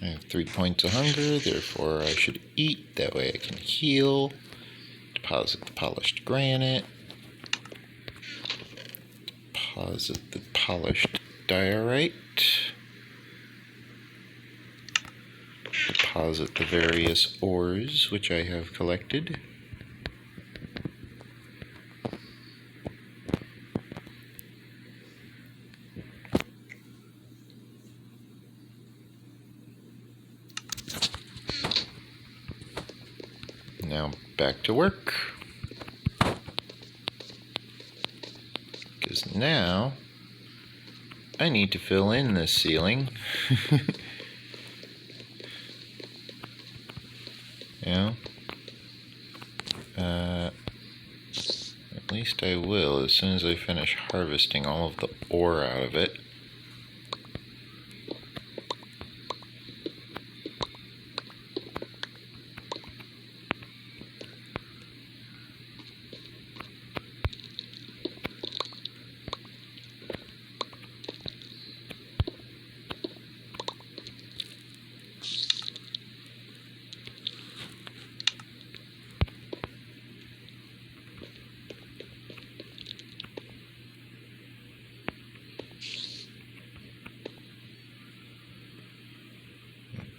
I have 3 points of hunger, therefore I should eat. That way I can heal. Deposit the polished granite. Deposit the polished diorite. Deposit the various ores which I have collected. Now back to work. Because now I need to fill in this ceiling. Yeah. At least I will as soon as I finish harvesting all of the ore out of it.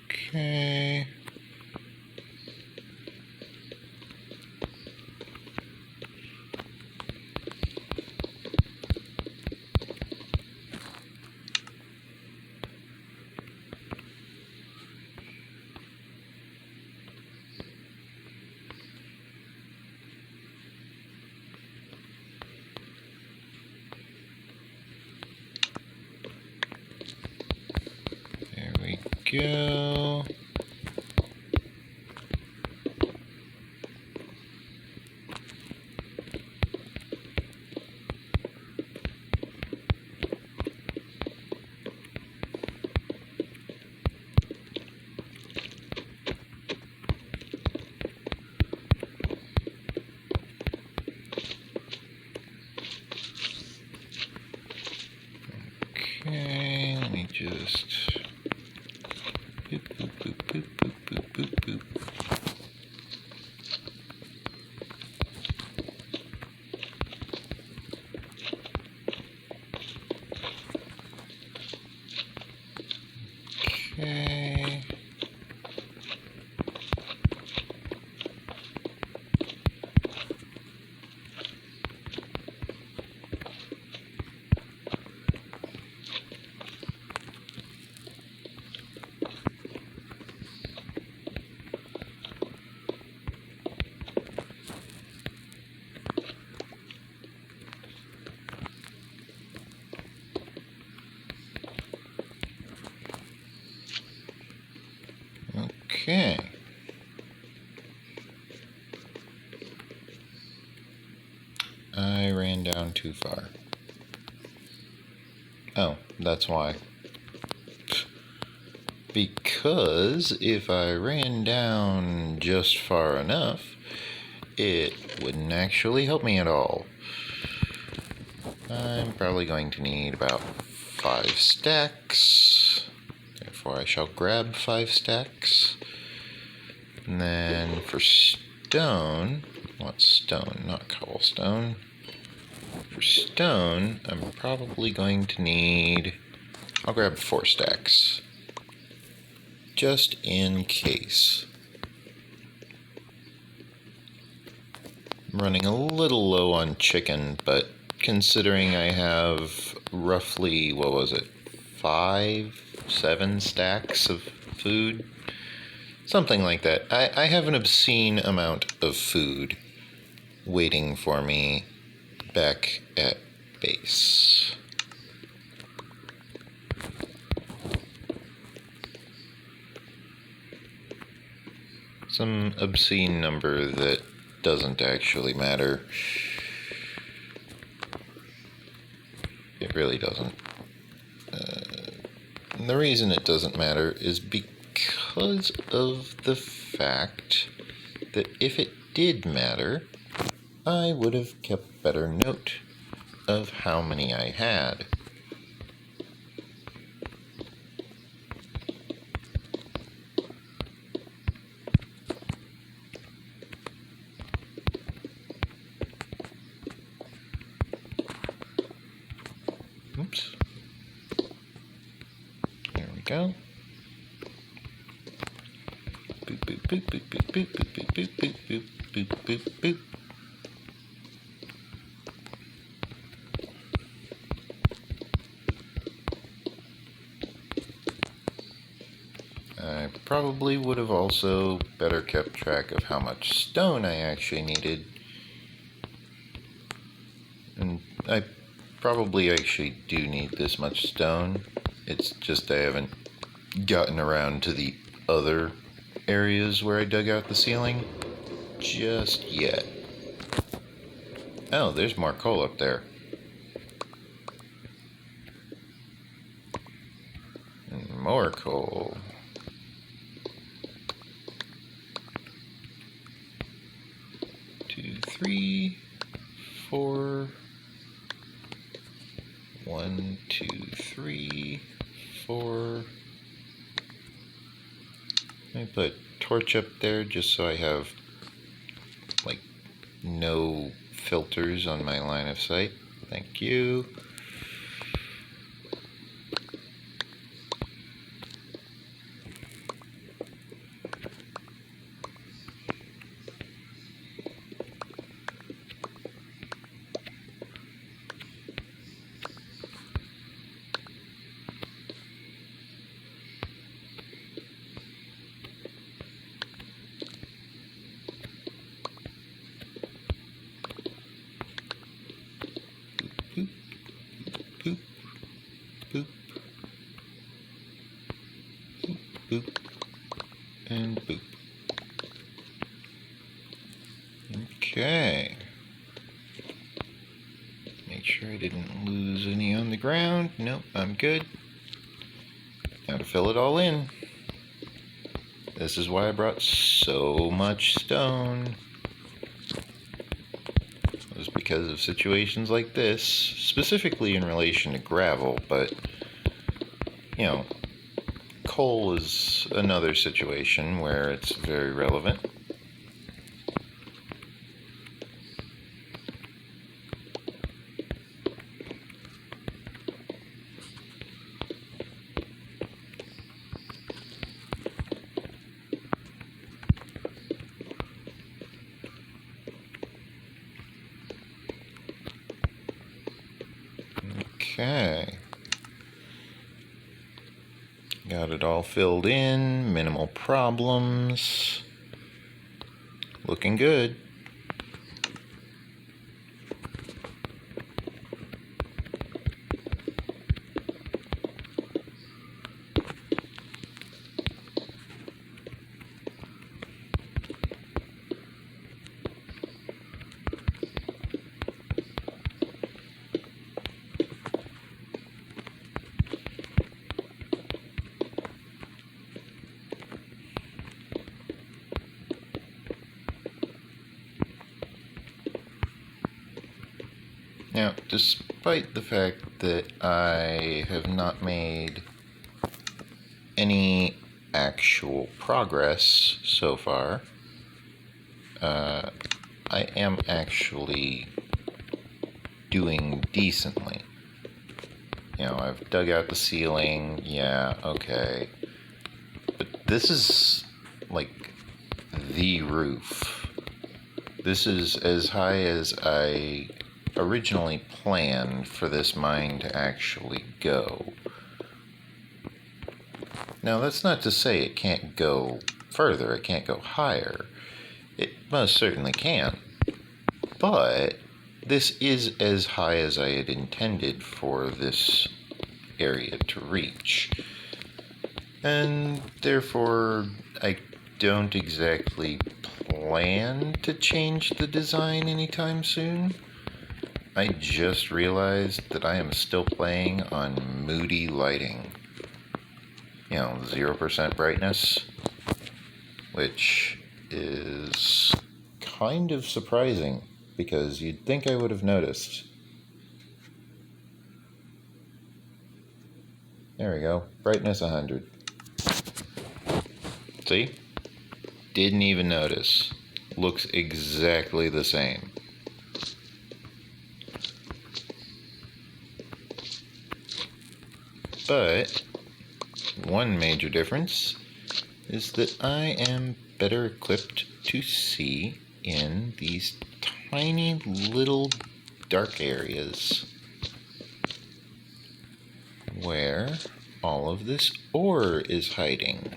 Okay. There we go. Okay, let me just boop, boop, boop, boop, boop, boop, boop, boop. Okay. Okay. I ran down too far. Oh, that's why. Because if I ran down just far enough, it wouldn't actually help me at all. I'm probably going to need about 5 stacks. Therefore, I shall grab 5 stacks. And then for stone, what's stone? Not cobblestone. For stone, I'm probably going to need, I'll grab 4 stacks. Just in case. I'm running a little low on chicken, but considering I have roughly, 5-7 stacks of food? Something like that. I have an obscene amount of food waiting for me back at base. Some obscene number that doesn't actually matter. It really doesn't. And the reason it doesn't matter is because of the fact that if it did matter, I would have kept better note of how many I had. go. Boop, boop, boop, boop, boop, boop, boop, boop, boop, boop, boop, boop, boop. I probably would have also better kept track of how much stone I actually needed. And I probably actually do need this much stone. It's just I haven't gotten around to the other areas where I dug out the ceiling just yet. Oh, there's more coal up there. And more coal. 2, 3, 4. 1, 2, 3, 4. Let me put a torch up there just so I have like no filters on my line of sight. Thank you. Boop, boop, boop, boop, boop, and boop. Okay. Make sure I didn't lose any on the ground. Nope, I'm good. Now to fill it all in. This is why I brought so much stone. It was because of situations like this, specifically in relation to gravel, but, you know, coal is another situation where it's very relevant. Okay. Got it all filled in, minimal problems. Looking good. Now, despite the fact that I have not made any actual progress so far, I am actually doing decently. You know, I've dug out the ceiling, yeah, okay. But this is like the roof. This is as high as I originally planned for this mine to actually go. Now, that's not to say it can't go further, it can't go higher. It most certainly can. But this is as high as I had intended for this area to reach. And therefore, I don't exactly plan to change the design anytime soon. I just realized that I am still playing on moody lighting. You know, 0% brightness, which is kind of surprising because you'd think I would have noticed. There we go, brightness 100. See? Didn't even notice. Looks exactly the same. But one major difference is that I am better equipped to see in these tiny little dark areas where all of this ore is hiding.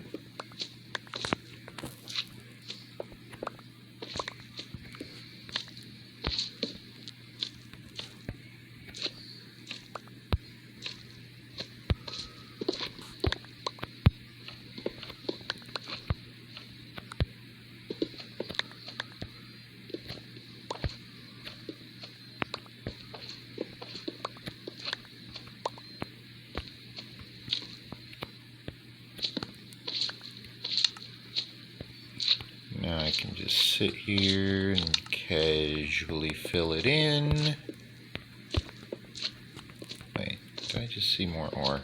Now I can just sit here and casually fill it in. Wait, did I just see more ore?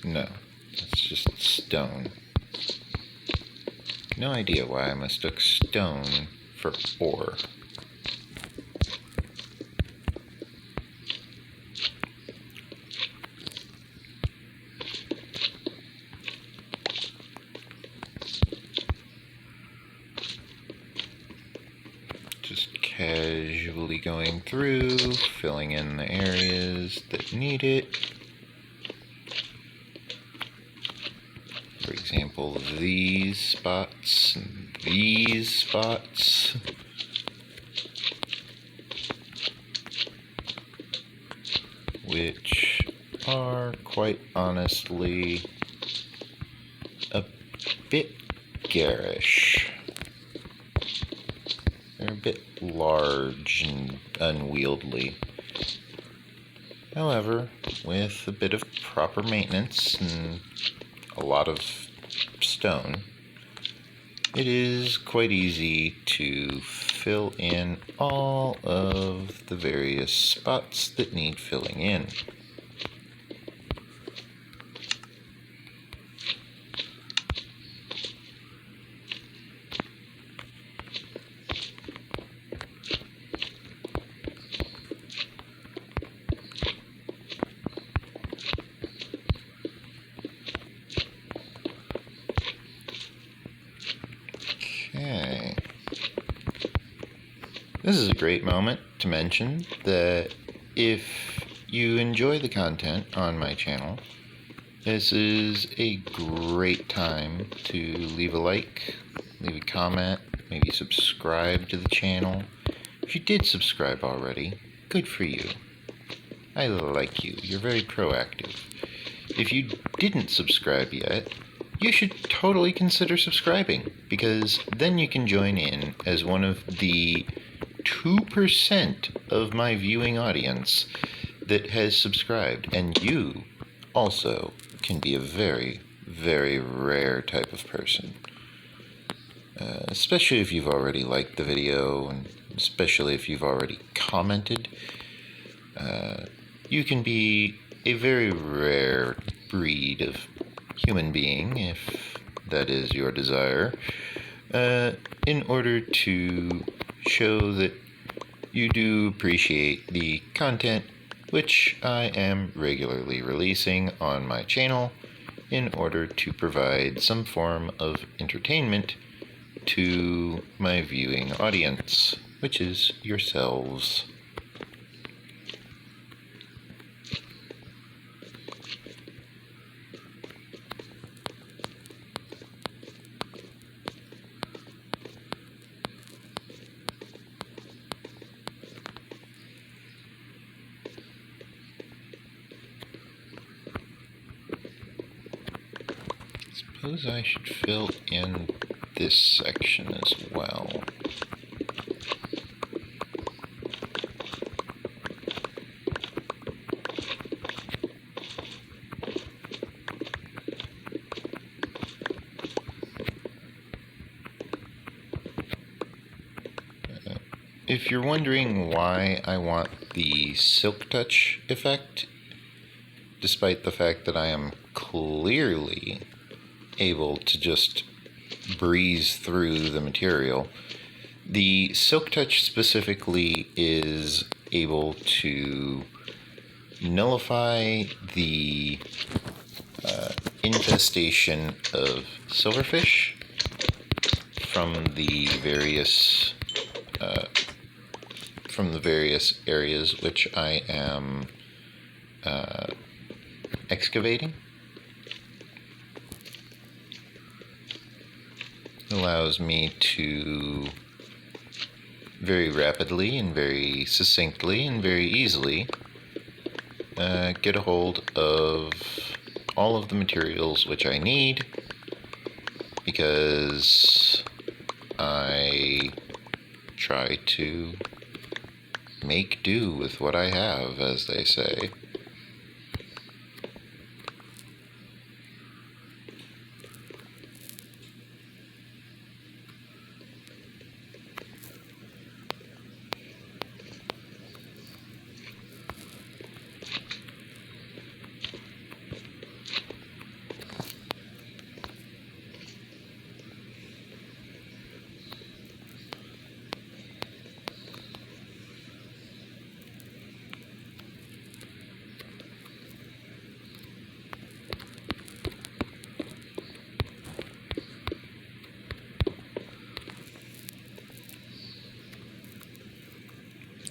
No, that's just stone. No idea why I mistook stone for ore. Just casually going through, filling in the areas that need it. For example, these spots and these spots. Which are quite honestly a bit garish. They're a bit large and unwieldy. However, with a bit of proper maintenance and a lot of stone, it is quite easy to fill in all of the various spots that need filling in. Okay. This is a great moment to mention that if you enjoy the content on my channel, this is a great time to leave a like, leave a comment, maybe subscribe to the channel. If you did subscribe already, good for you. I like you. You're very proactive. If you didn't subscribe yet, you should totally consider subscribing, because then you can join in as one of the 2% of my viewing audience that has subscribed, and you also can be a very, very rare type of person. Especially if you've already liked the video, and especially if you've already commented. You can be a very rare breed of human being, if that is your desire, in order to show that you do appreciate the content which I am regularly releasing on my channel in order to provide some form of entertainment to my viewing audience, which is yourselves. Suppose I should fill in this section as well. If you're wondering why I want the silk touch effect, despite the fact that I am clearly able to just breeze through the material, the silk touch specifically is able to nullify the infestation of silverfish from the various areas which I am excavating. It allows me to very rapidly and very succinctly and very easily get a hold of all of the materials which I need, because I try to make do with what I have, as they say.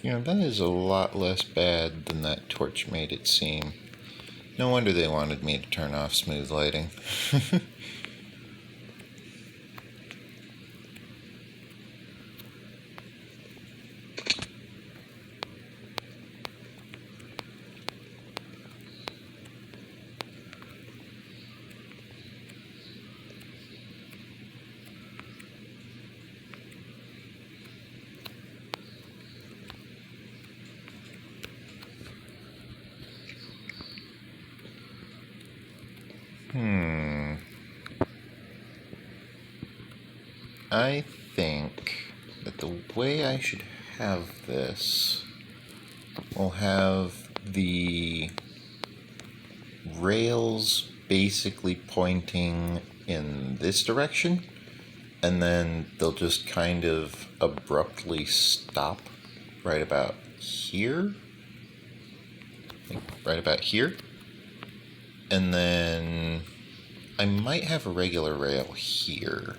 You know, that is a lot less bad than that torch made it seem. No wonder they wanted me to turn off smooth lighting. I think that the way I should have this will have the rails basically pointing in this direction, and then they'll just kind of abruptly stop right about here. Right about here. And then I might have a regular rail here.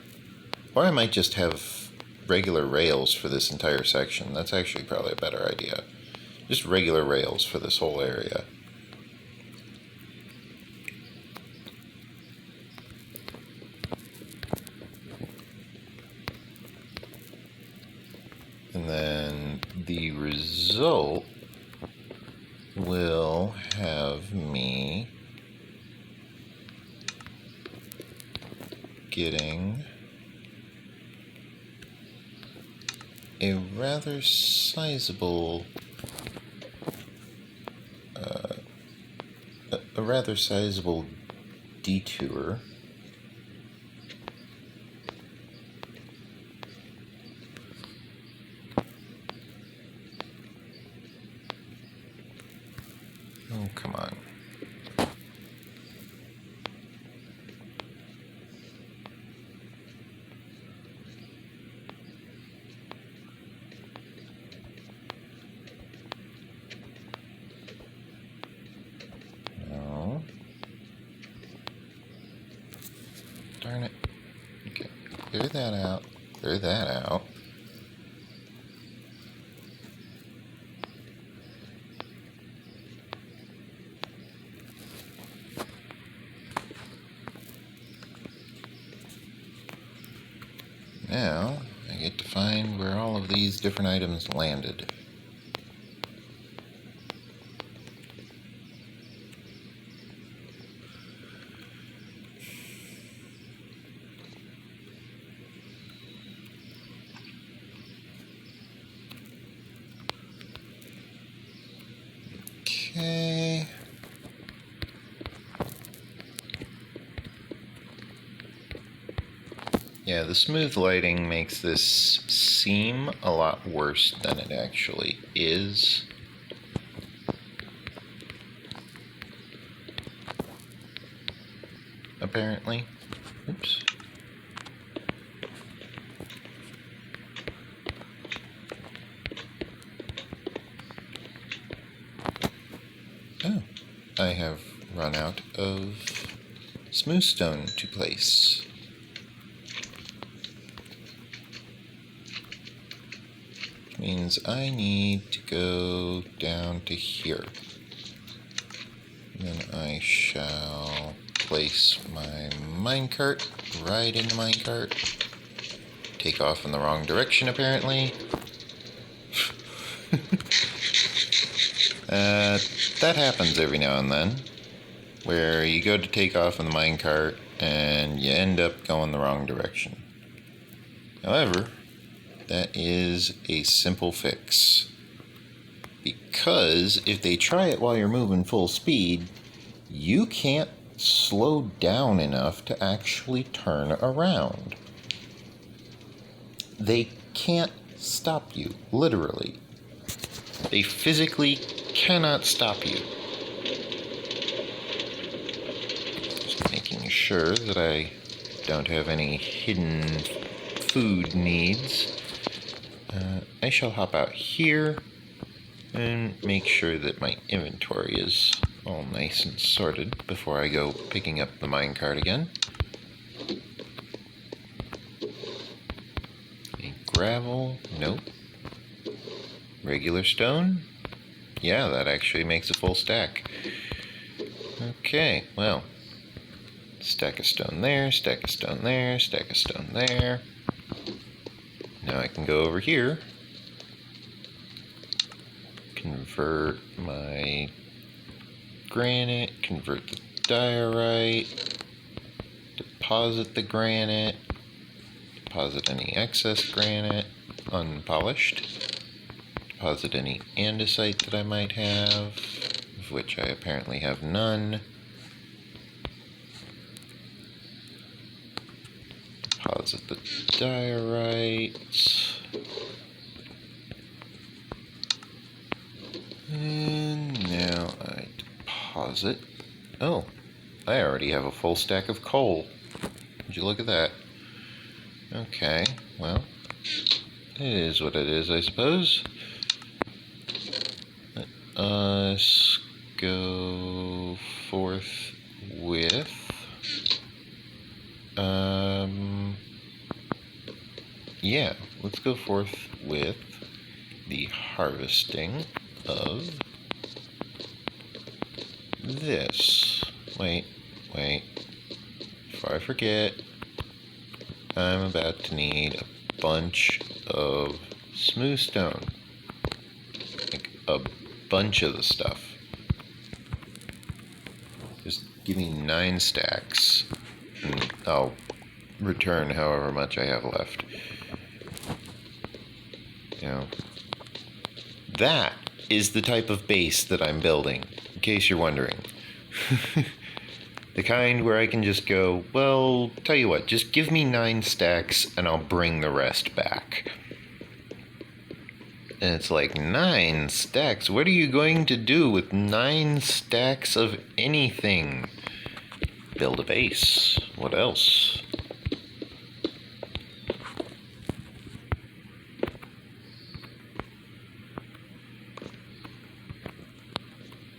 Or I might just have regular rails for this entire section. That's actually probably a better idea. Just regular rails for this whole area. And then the result will have me getting a rather sizable detour. Oh, come on. No. Darn it. Okay, clear that out. Clear that out. Now, I get to find where all of these different items landed. Okay. Yeah, the smooth lighting makes this seem a lot worse than it actually is. Apparently. Oops. run out of smooth stone to place. Which means I need to go down to here. And then I shall place my minecart right in the minecart. Take off in the wrong direction, apparently. That happens every now and then, where you go to take off in the minecart and you end up going the wrong direction. However, that is a simple fix. Because if they try it while you're moving full speed, you can't slow down enough to actually turn around. They can't stop you, literally. They physically cannot stop you. Just making sure that I don't have any hidden food needs. I shall hop out here and make sure that my inventory is all nice and sorted before I go picking up the minecart again. Gravel? Nope. Regular stone? Yeah, that actually makes a full stack. Okay, well. Stack of stone there, stack of stone there, stack of stone there. Now I can go over here. Convert my granite, convert the diorite, deposit the granite, deposit any excess granite, unpolished, deposit any andesite that I might have, of which I apparently have none, deposit the diorite, and now I deposit, oh, I already have a full stack of coal. Would you look at that? Okay, well, it is what it is, I suppose. Let us go forth with, yeah, let's go forth with the harvesting of this. Wait, before I forget, I'm about to need a bunch of smooth stone. Like a bunch of the stuff. Just give me 9 stacks and I'll return however much I have left. You know, that is the type of base that I'm building, in case you're wondering. The kind where I can just go, well, tell you what, just give me 9 stacks and I'll bring the rest back. And it's like, 9 stacks? What are you going to do with 9 stacks of anything? Build a base. What else?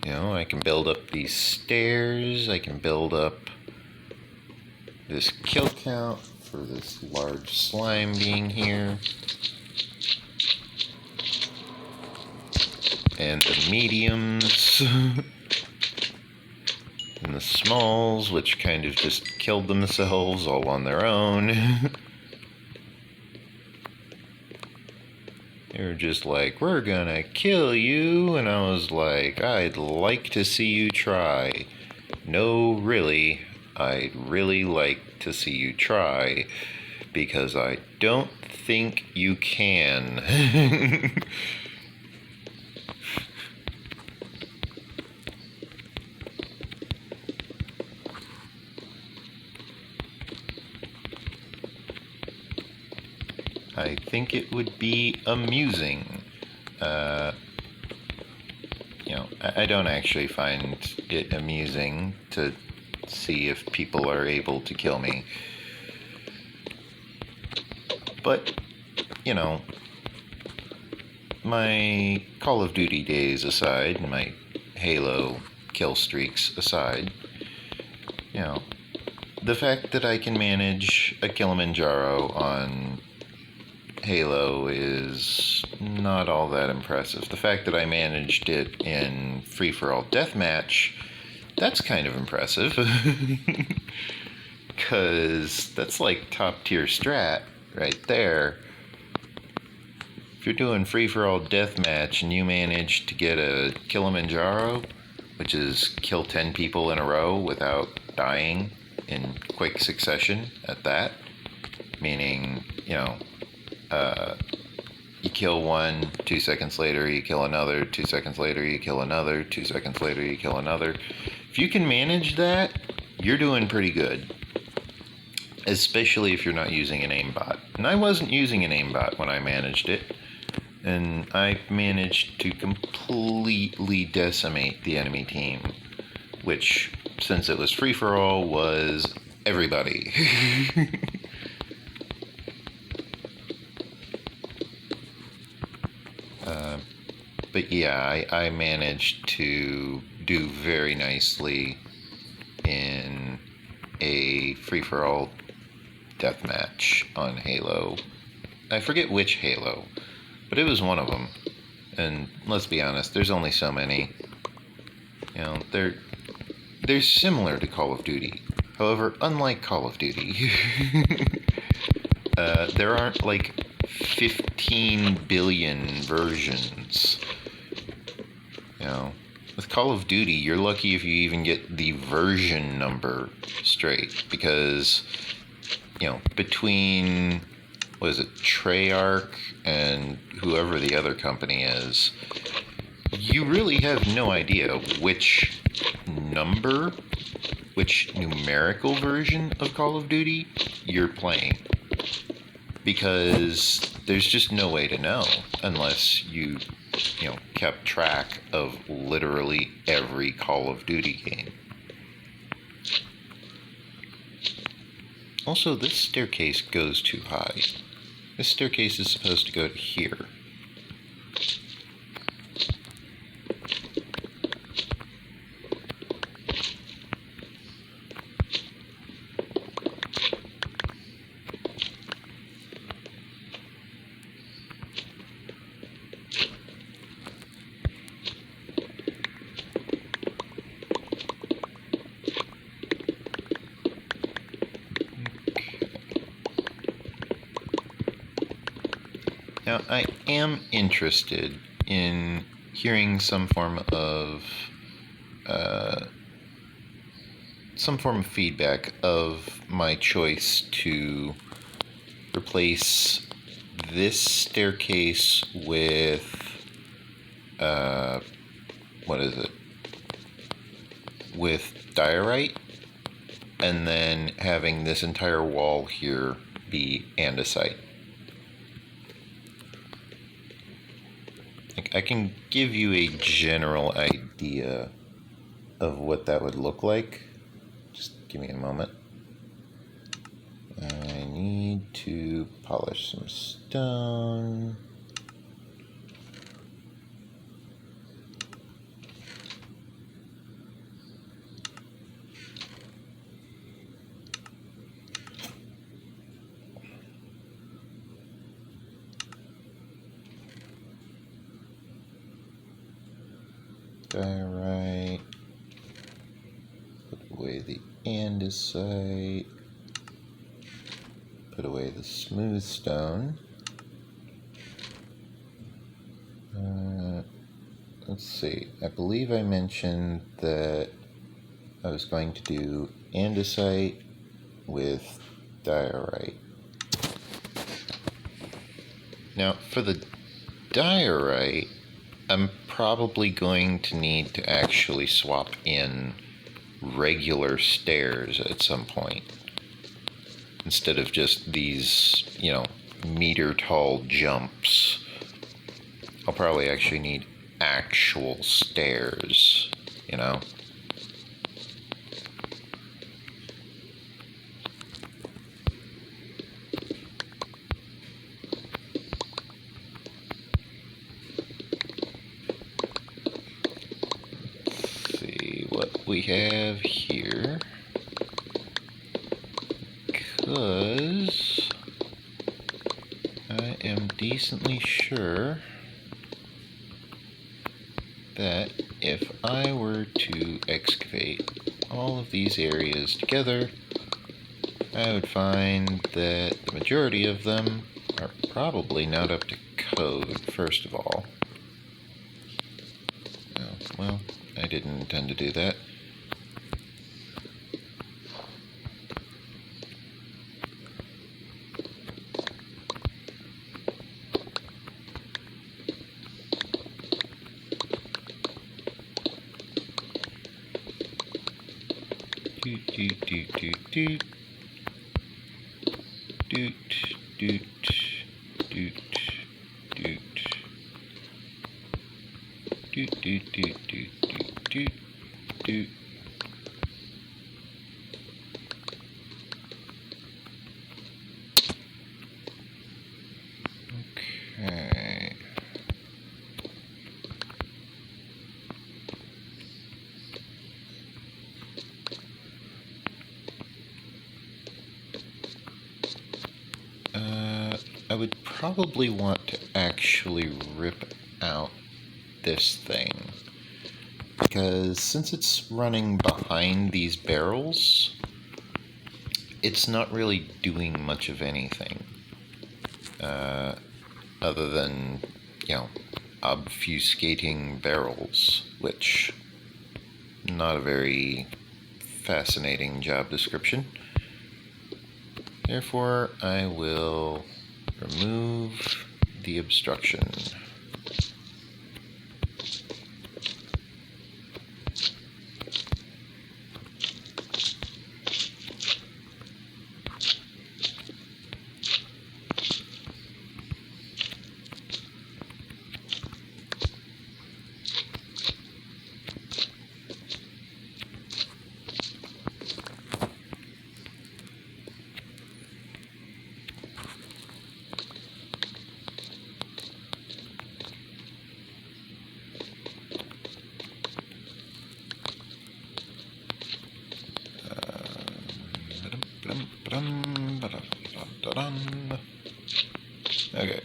You know, I can build up these stairs, I can build up this kill count for this large slime being here. And the mediums. And the smalls, which kind of just killed themselves all on their own. They were just like, we're gonna kill you, and I was like, I'd like to see you try. No, really, I'd really like to see you try, because I don't think you can. I think it would be amusing. You know, I don't actually find it amusing to see if people are able to kill me. But, you know, my Call of Duty days aside, my Halo kill streaks aside, you know, the fact that I can manage a Kilimanjaro on Halo is not all that impressive. The fact that I managed it in free-for-all deathmatch, that's kind of impressive. Because that's like top-tier strat right there. If you're doing free-for-all deathmatch and you manage to get a Kilimanjaro, which is kill 10 people in a row without dying in quick succession at that, meaning, you know, you kill one, 2 seconds later you kill another, 2 seconds later you kill another, 2 seconds later you kill another. If you can manage that, you're doing pretty good. Especially if you're not using an aimbot. And I wasn't using an aimbot when I managed it. And I managed to completely decimate the enemy team. Which, since it was free-for-all, was everybody. But yeah, I managed to do very nicely in a free-for-all deathmatch on Halo. I forget which Halo, but it was one of them. And let's be honest, there's only so many. You know, they're similar to Call of Duty. However, unlike Call of Duty, there aren't like 15 billion versions. You know, with Call of Duty, you're lucky if you even get the version number straight, because, you know, between, what is it, Treyarch and whoever the other company is, you really have no idea which numerical version of Call of Duty you're playing. Because there's just no way to know unless you know, kept track of literally every Call of Duty game. Also, this staircase goes too high. This staircase is supposed to go to here. Now, I am interested in hearing some form of feedback of my choice to replace this staircase with with diorite, and then having this entire wall here be andesite. I can give you a general idea of what that would look like. Just give me a moment. I need to polish some stone. Diorite, put away the andesite, put away the smooth stone. Let's see, I believe I mentioned that I was going to do andesite with diorite. Now, for the diorite, I'm probably going to need to actually swap in regular stairs at some point, instead of just these, you know, meter-tall jumps. I'll probably actually need actual stairs, you know? we have here, because I am decently sure that if I were to excavate all of these areas together, I would find that the majority of them are probably not up to code, first of all. Oh, well, I didn't intend to do that. Doot, doot, doot, doot, doot. Doot, doot, doot, doot. Doot, doot, doot, doot, doot, doot, doot. Okay. I would probably want to actually rip out this thing, because since it's running behind these barrels, it's not really doing much of anything, other than, you know, obfuscating barrels, which, not a very fascinating job description. Therefore, I will remove the obstruction. Okay.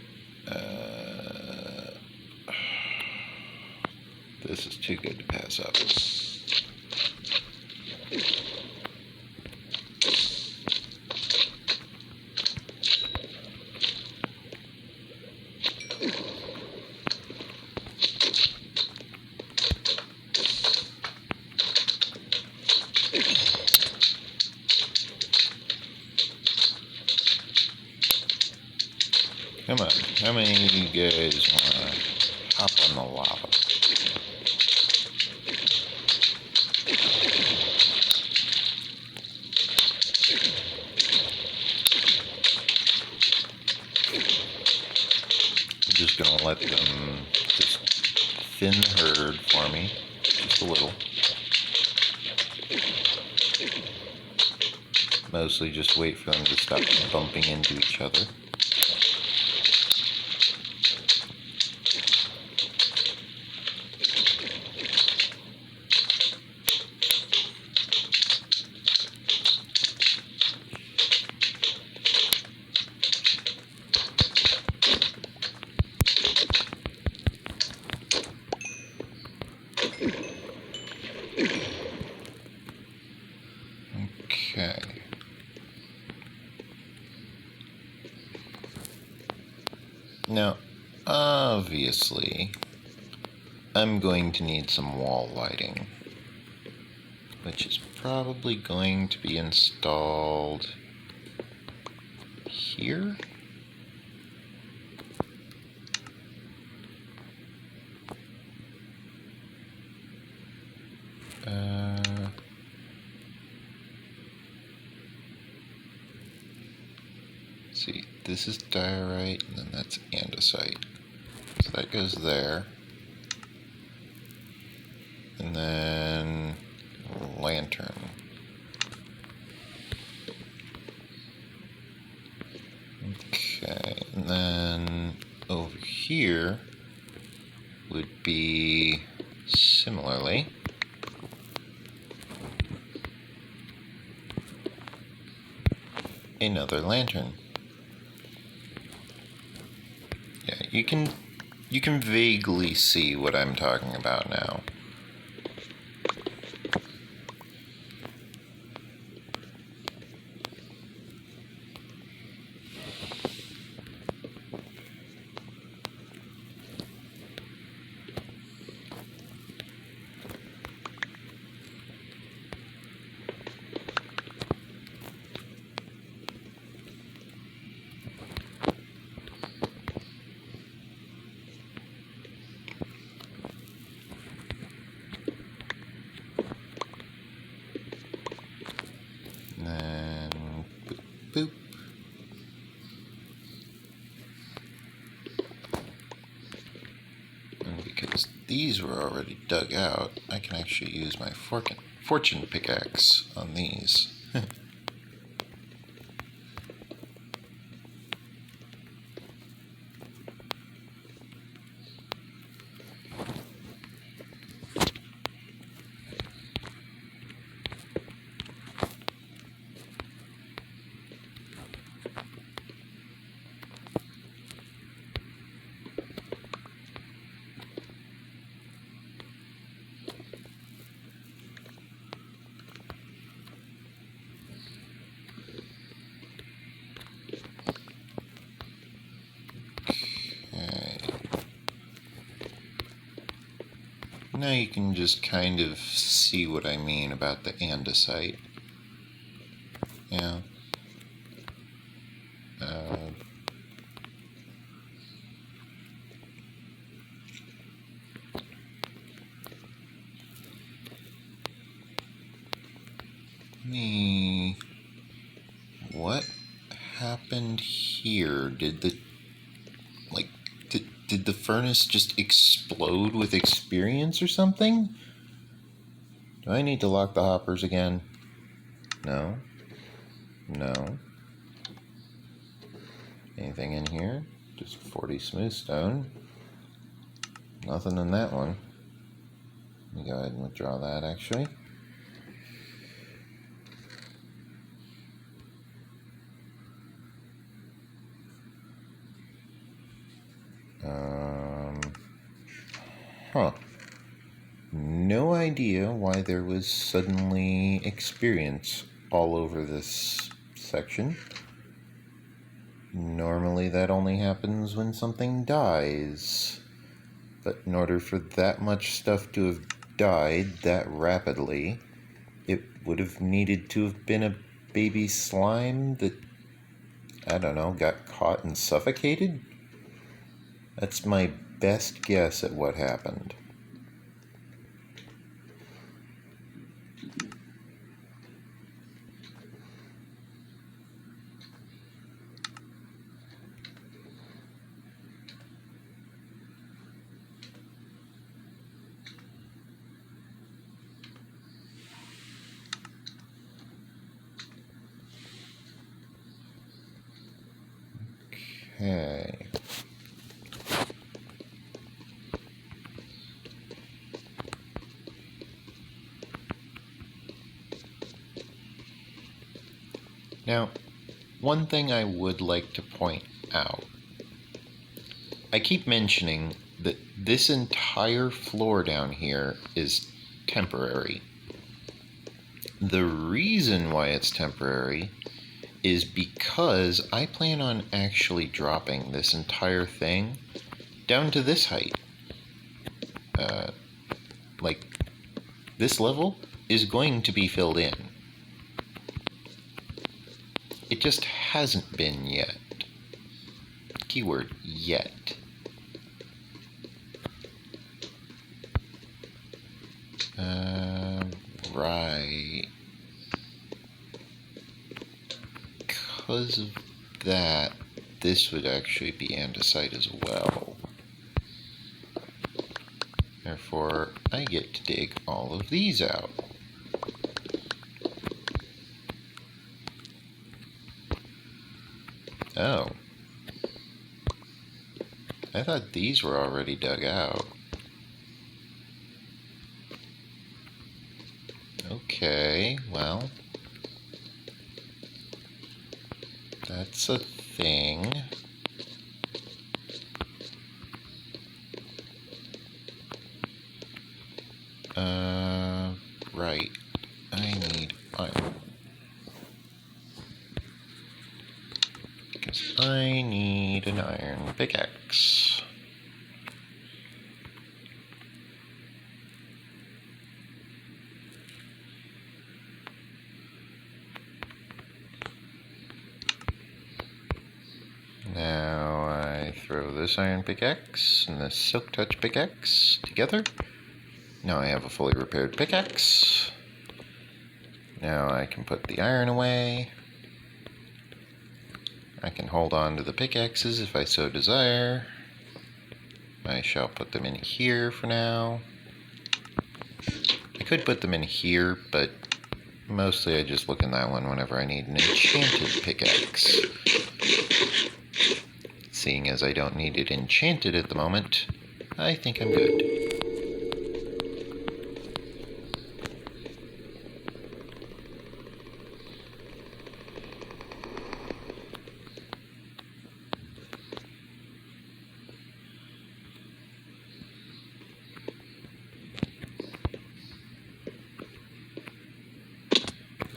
This is too good to pass up. Come on, how many of you guys want to hop on the lava? I'm just going to let them just thin herd for me, just a little. Mostly just wait for them to stop bumping into each other. Okay. Now, obviously, I'm going to need some wall lighting, which is probably going to be installed here. See, this is diorite, and then that's andesite. So that goes there. And then lantern. Okay, and then over here would be similarly another lantern. Yeah, you can vaguely see what I'm talking about now. And then boop, boop. And because these were already dug out, I can actually use my fortune pickaxe on these. Now you can just kind of see what I mean about the andesite. Yeah. What happened here? Did the furnace just explode with experience or something? Do I need to lock the hoppers again? No. No. Anything in here? Just 40 smooth stone. Nothing in that one. Let me go ahead and withdraw that actually. Huh. No idea why there was suddenly experience all over this section. Normally that only happens when something dies. But in order for that much stuff to have died that rapidly, it would have needed to have been a baby slime that, I don't know, got caught and suffocated? That's my best guess at what happened. Okay. Now, one thing I would like to point out. I keep mentioning that this entire floor down here is temporary. The reason why it's temporary is because I plan on actually dropping this entire thing down to this height. Like, this level is going to be filled in. It just hasn't been yet. Keyword, yet. Right. Because of that, this would actually be andesite as well. Therefore, I get to dig all of these out. Oh. I thought these were already dug out. Okay, well. That's a thing. Right. I need iron. Because I need an iron pickaxe. Now I throw this iron pickaxe and this silk touch pickaxe together. Now I have a fully repaired pickaxe. Now I can put the iron away. I can hold on to the pickaxes if I so desire. I shall put them in here for now. I could put them in here, but mostly I just look in that one whenever I need an enchanted pickaxe. Seeing as I don't need it enchanted at the moment, I think I'm good.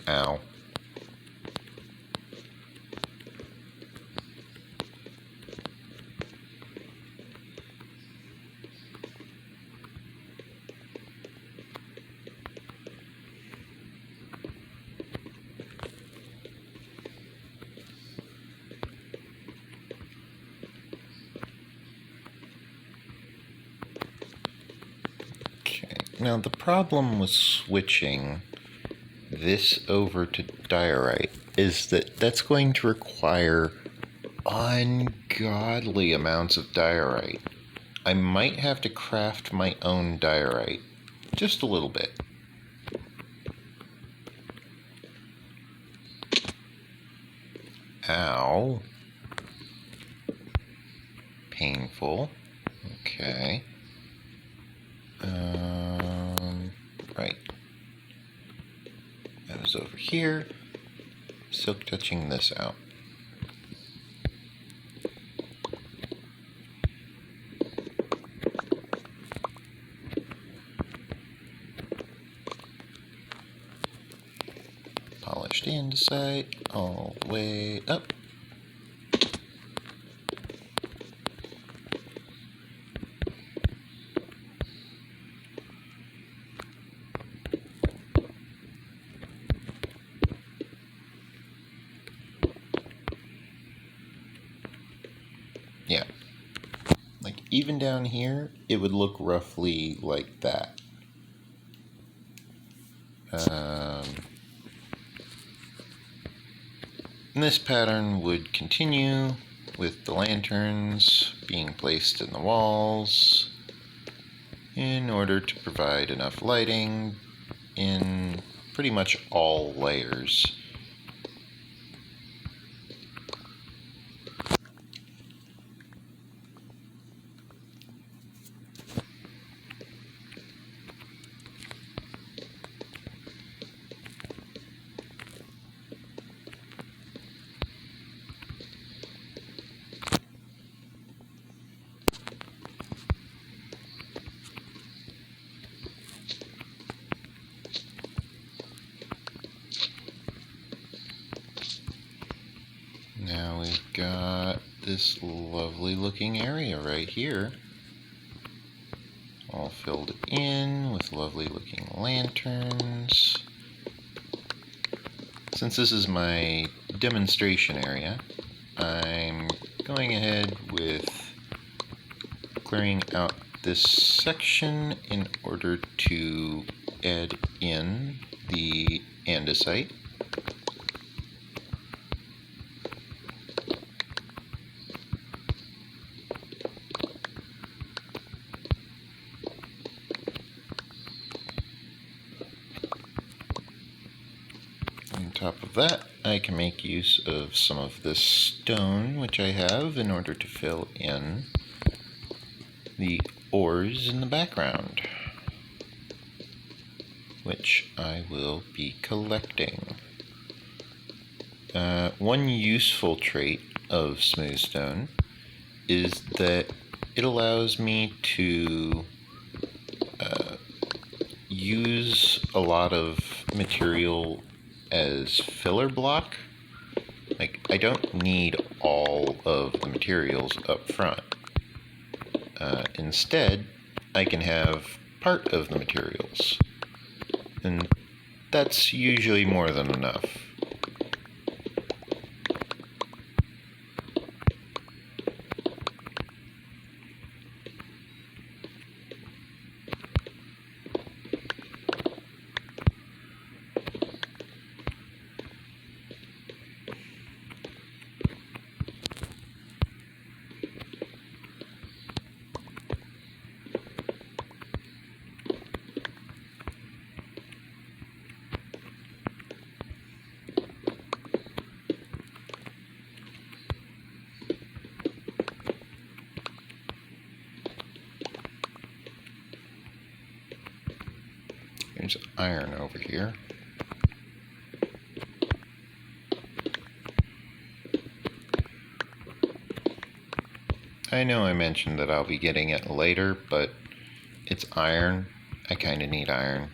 Ow. Now the problem with switching this over to diorite is that that's going to require ungodly amounts of diorite. I might have to craft my own diorite, just a little bit. Ow. Painful. Okay. Right. That was over here. Silk touching this out. Polished andesite all the way up. Yeah. Like, even down here, it would look roughly like that. And this pattern would continue with the lanterns being placed in the walls in order to provide enough lighting in pretty much all layers. Now we've got this lovely looking area right here, all filled in with lovely looking lanterns. Since this is my demonstration area, I'm going ahead with clearing out this section in order to add in the andesite. On top of that, I can make use of some of this stone which I have in order to fill in the ores in the background, which I will be collecting. One useful trait of smoothstone is that it allows me to use a lot of material as filler block. Like, I don't need all of the materials up front. Instead, I can have part of the materials, and that's usually more than enough. There's iron over here. I know I mentioned that I'll be getting it later, but it's iron. I kind of need iron.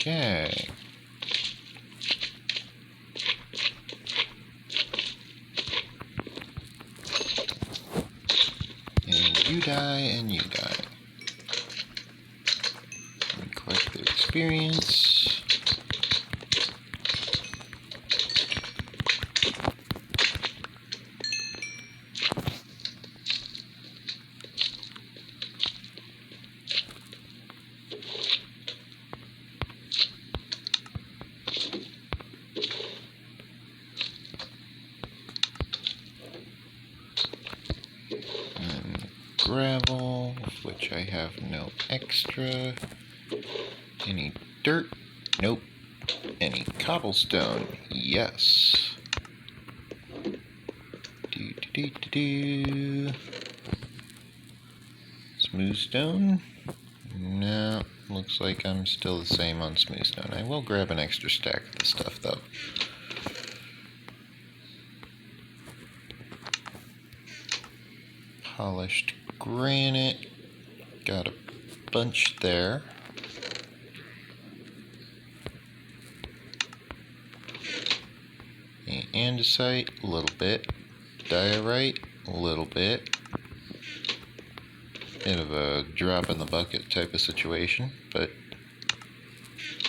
Okay. And you die, and you die. And collect their experience. Gravel, of which I have no extra. Any dirt? Nope. Any cobblestone? Yes. Smooth stone? No, looks like I'm still the same on smooth stone. I will grab an extra stack of the stuff though. Polished granite, got a bunch there. Andesite, a little bit. Diorite, a little bit. Bit of a drop in the bucket type of situation, but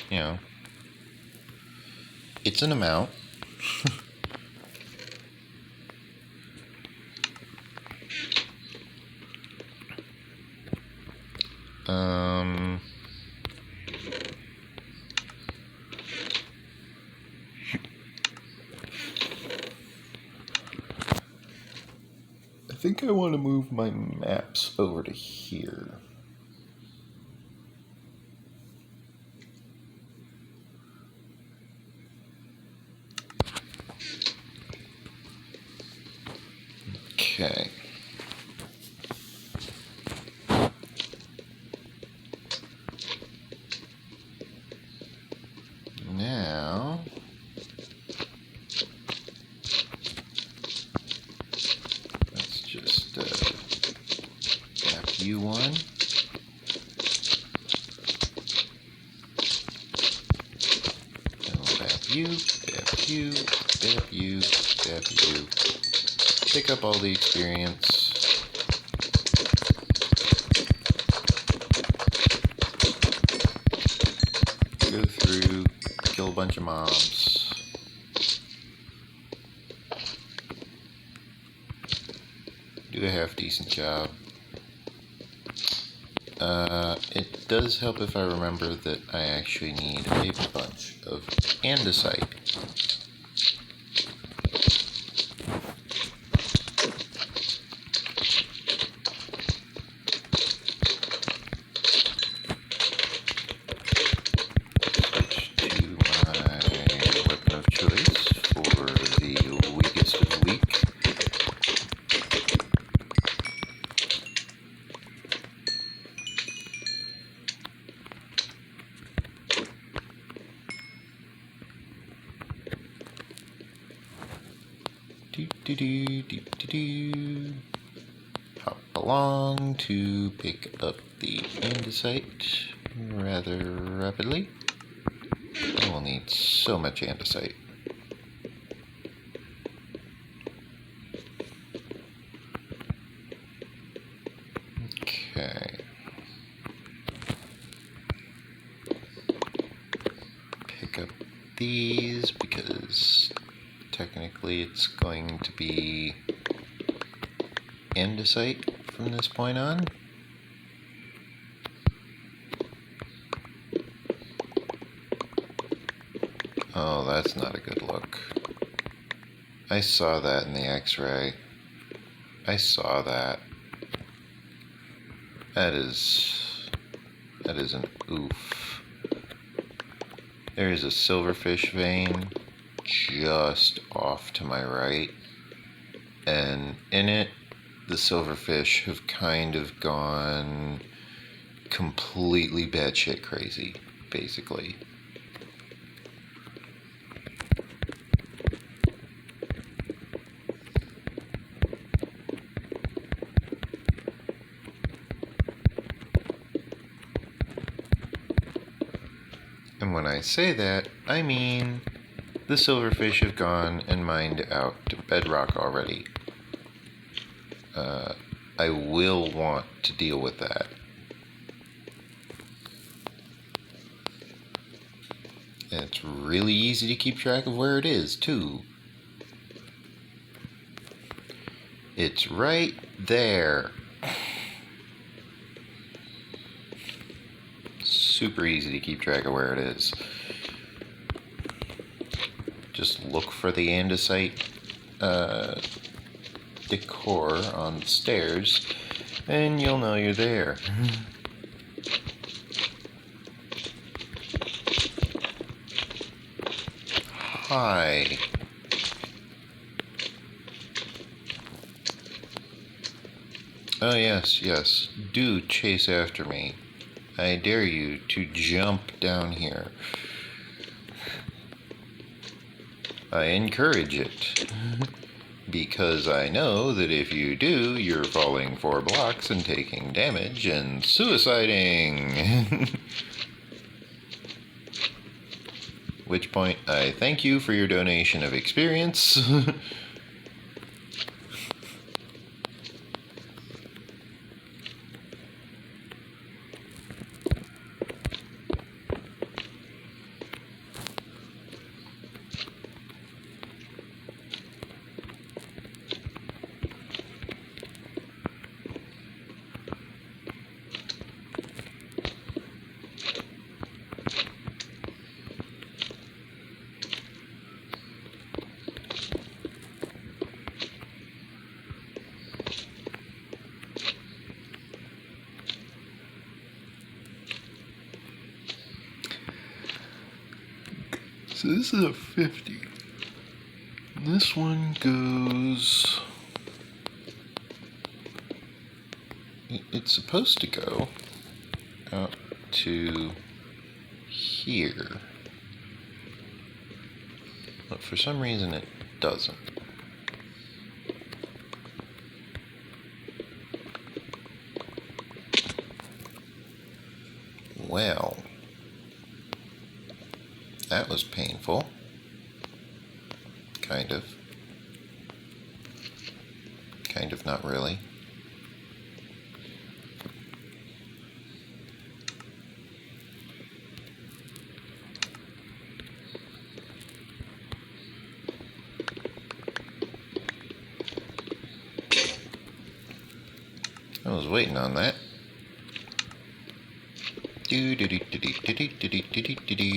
you know, it's an amount. I think I want to move my maps over to here. Okay. Now, let's just tap you one. Tap you, tap you, tap you, tap you. Pick up all the experience. Go through, kill a bunch of mobs. Do a half decent job. It does help if I remember that I actually need a bunch of andesite. Switch to my weapon of choice for the weakest of weak. Hop along to pick up the andesite rather rapidly. I will need so much andesite. Okay. Pick up these because technically it's going to be andesite from this point on. Oh, that's not a good look. I saw that in the X-ray. I saw that. That is an oof. There is a silverfish vein just off to my right, and in it, the silverfish have kind of gone completely batshit crazy, basically. And when I say that, I mean the silverfish have gone and mined out to Bedrock already. I will want to deal with that. And it's really easy to keep track of where it is, too. It's right there. Super easy to keep track of where it is. Just look for the andesite decor on the stairs, and you'll know you're there. Hi. Oh yes, yes. Do chase after me. I dare you to jump down here. I encourage it. Because I know that if you do, you're falling 4 blocks and taking damage and suiciding. Which point, I thank you for your donation of experience. So this is a 50. This one goes... It's supposed to go out to here. But for some reason it doesn't. Well, that was painful. Kind of. Kind of, not really. I was waiting on that. Do do do do do do do do do do do.